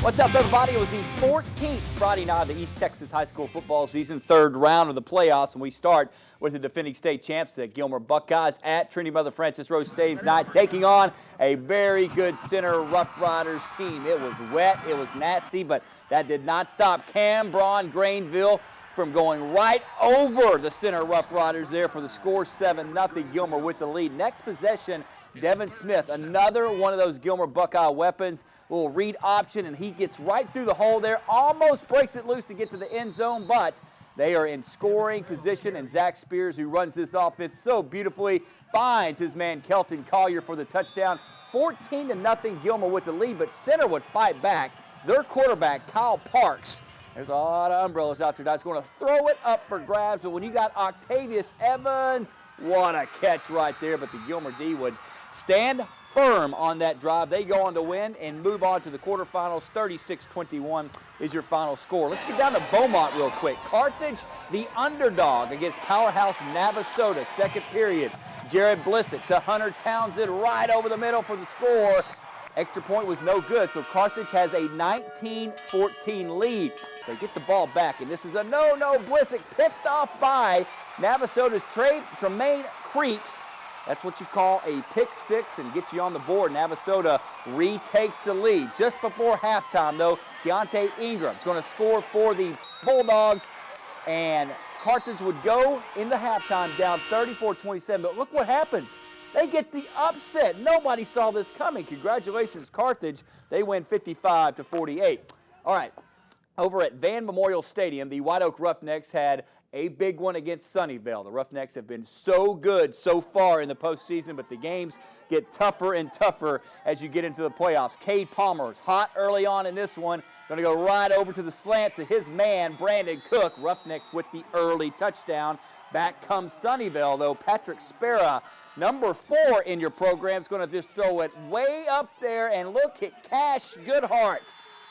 What's up, everybody? It was the 14th Friday night of the East Texas high school football season, third round of the playoffs, and we start with the defending state champs, the Gilmer Buckeyes, at Trinity Mother Francis Rose Stadium tonight, taking on a very good Center Rough Riders team. It was wet, it was nasty, but that did not stop Cam Braun Grainville from going right over the Center Rough Riders there for the score, 7-0. Gilmer with the lead. Next possession, Devin Smith, another one of those Gilmer Buckeye weapons, little read option, and he gets right through the hole there, almost breaks it loose to get to the end zone, but they are in scoring position, and Zach Spears, who runs this offense so beautifully, finds his man Kelton Collier for the touchdown. 14-0 Gilmer with the lead, but Center would fight back. Their quarterback, Kyle Parks, there's a lot of umbrellas out there tonight. He's going to throw it up for grabs, but when you got Octavius Evans, what a catch right there. But the Gilmer D would stand firm on that drive. They go on to win and move on to the quarterfinals. 36-21 is your final score. Let's get down to Beaumont real quick. Carthage, the underdog against powerhouse Navasota. Second period, Jared Blissett to Hunter Townsend right over the middle for the score. Extra point was no good, so Carthage has a 19-14 lead. They get the ball back, and this is a no-no. Blissett picked off by Navasota's Tremaine Creeks. That's what you call a pick six and get you on the board. Navasota retakes the lead. Just before halftime, though, Keontae Ingram's going to score for the Bulldogs, and Carthage would go in the halftime down 34-27, but look what happens. They get the upset. Nobody saw this coming. Congratulations, Carthage. They win 55-48. All right, over at Van Memorial Stadium, the White Oak Roughnecks had a big one against Sunnyvale. The Roughnecks have been so good so far in the postseason, but the games get tougher and tougher as you get into the playoffs. Cade Palmer is hot early on in this one. Going to go right over to the slant to his man, Brandon Cook. Roughnecks with the early touchdown. Back comes Sunnyvale, though. Patrick Spera, number 4 in your program, is going to just throw it way up there, and look at Cash Goodhart.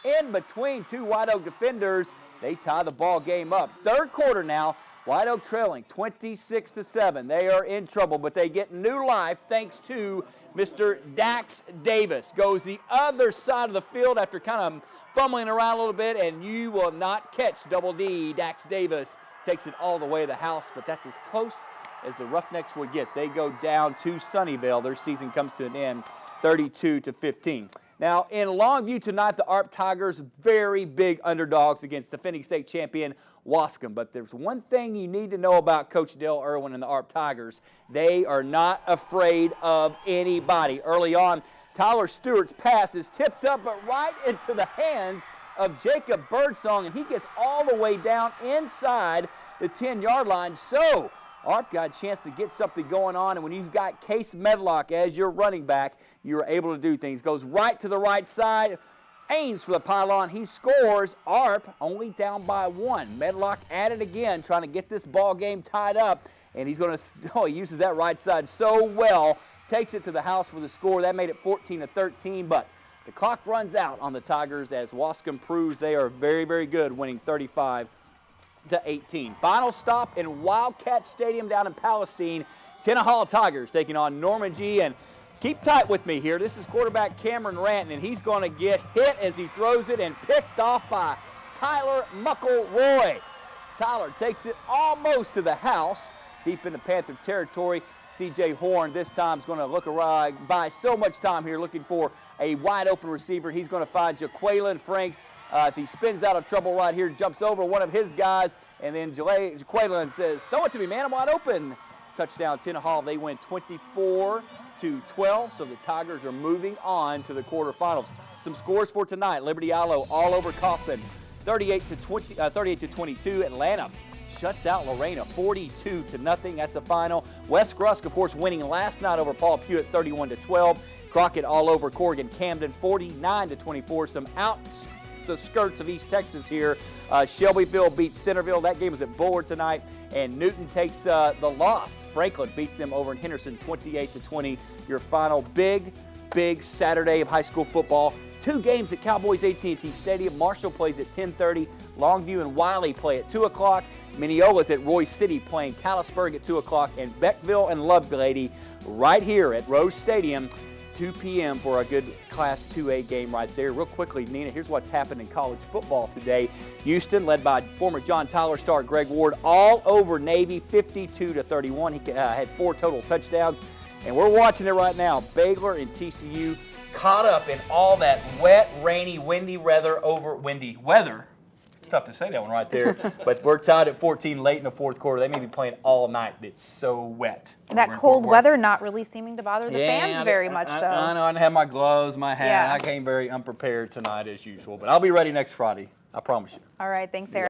In between two White Oak defenders, they tie the ball game up. Third quarter now, White Oak trailing 26-7. They are in trouble, but they get new life thanks to Mr. Dax Davis. Goes the other side of the field after kind of fumbling around a little bit, and you will not catch Double D. Dax Davis takes it all the way to the house, but that's as close as the Roughnecks would get. They go down to Sunnyvale. Their season comes to an end, 32-15. Now, in Longview tonight, the ARP Tigers, very big underdogs against defending state champion Waskom. But there's one thing you need to know about Coach Dale Irwin and the ARP Tigers. They are not afraid of anybody. Early on, Tyler Stewart's pass is tipped up, but right into the hands of Jacob Birdsong, and he gets all the way down inside the 10-yard line. So ARP got a chance to get something going on, and when you've got Case Medlock as your running back, you're able to do things. Goes right to the right side, aims for the pylon. He scores. ARP only down by 1. Medlock at it again, trying to get this ball game tied up, and he's going to, he uses that right side so well, takes it to the house for the score. That made it 14-13, but the clock runs out on the Tigers as Waskom proves they are very, very good, winning 35-18. Final stop in Wildcat Stadium down in Palestine. Tenahalla Tigers taking on Norman G. And keep tight with me here. This is quarterback Cameron Ranton, and he's going to get hit as he throws it and picked off by Tyler Muckleroy. Tyler takes it almost to the house, deep into Panther territory. C.J. Horn this time is going to look around, buy so much time here looking for a wide open receiver. He's going to find Jaqueline Franks as he spins out of trouble right here, jumps over one of his guys, and then Jaqueline says, "Throw it to me, man, I'm wide open." Touchdown, Tenahalla. They win 24-12, so the Tigers are moving on to the quarterfinals. Some scores for tonight. Liberty Ilo all over Kaufman, 38-22. Atlanta shuts out Lorena 42-0. That's a final. West Grusk, of course, winning last night over Paul Pewitt 31-12. Crockett all over Corrigan Camden 49-24. Some out the skirts of East Texas here. Shelbyville beats Centerville. That game was at Bullard tonight. And Newton takes the loss. Franklin beats them over in Henderson 28-20. Your final big Saturday of high school football. 2 games at Cowboys AT&T Stadium. Marshall plays at 10:30. Longview and Wiley play at 2 o'clock. Mineola's at Roy City playing Callisburg at 2 o'clock. And Beckville and Lovelady right here at Rose Stadium 2 p.m. for a good Class 2A game right there. Real quickly, Nina, here's what's happened in college football today. Houston, led by former John Tyler star Greg Ward, all over Navy, 52-31. He had 4 total touchdowns. And we're watching it right now. Baylor and TCU caught up in all that wet, rainy, windy weather. It's tough to say that one right there. But we're tied at 14 late in the fourth quarter. They may be playing all night. It's so wet. That cold weather not really seeming to bother the fans very much, though. I know. I didn't have my gloves, my hat. Yeah. I came very unprepared tonight as usual. But I'll be ready next Friday. I promise you. All right. Thanks, Eric.